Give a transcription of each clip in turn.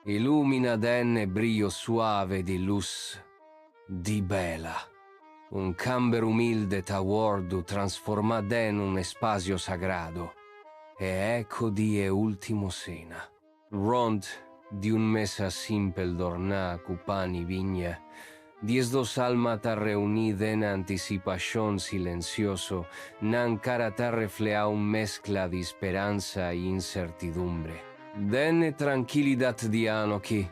illumina den brillo suave di luz, di bella. Un camber umilde t'aguardo transformad en un espacio sagrado. E ecco di e ultimo cena. Rond di un mesa simpel dorna cupani vigna. Dies dos alma ta reunid en anticipación silencioso, nan cara ta reflea un mezcla de esperanza e incertidumbre. Den tranquilidad di Anoki.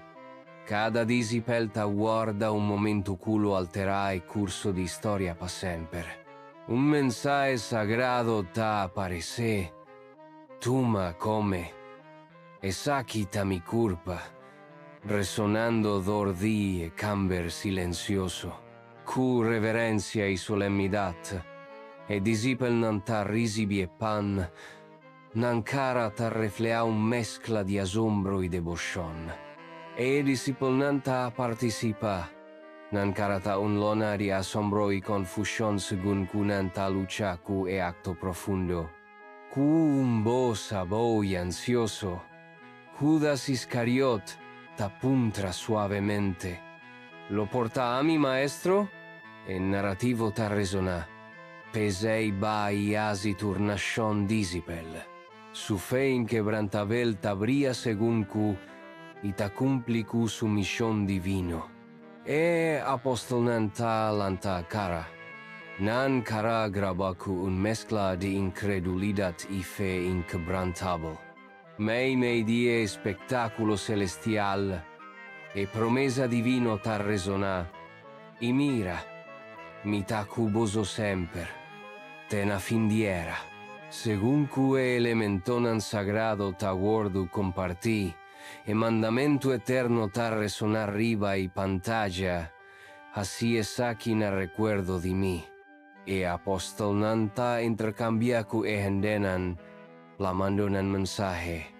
Cada disipel ta guarda un momento culo alterà il curso di storia pa sempre. Un mensaje sagrado ta aparece, tuma come, e sakita mi curpa, resonando d'ordi e camber silenzioso, cu reverencia e solemnidad, e disipel nan ta risibi e pan, nan cara ta reflea un mezcla di asombro e devoción. E disipolnanta participa, nan carata un lona di asombro y confusión según cunanta lucha cu e acto profundo. Cu un voz aboy ansioso, Judas Iscariot t'appuntra suavemente. Lo porta a mi maestro? E narrativo ta resona. Pesei bai asi turnashon disipel. Su fe inquebrantabel tabria según cu y ta cumpli cu su misión divino. E apostolnanta lanta cara. Nan cara grabaku un mezcla de incredulidad y fe inquebrantable. Mei die espectáculo celestial e promesa divino ta resona. Y mira, mi ta cuboso semper, tena findiera. Según cu elementonan sagrado ta guardo compartí, e mandamento eterno ta resonar riba y pantalla, así es aquina recuerdo di mí. E apostolnanta intercambiaku e hendenan, la mandonan mensaje.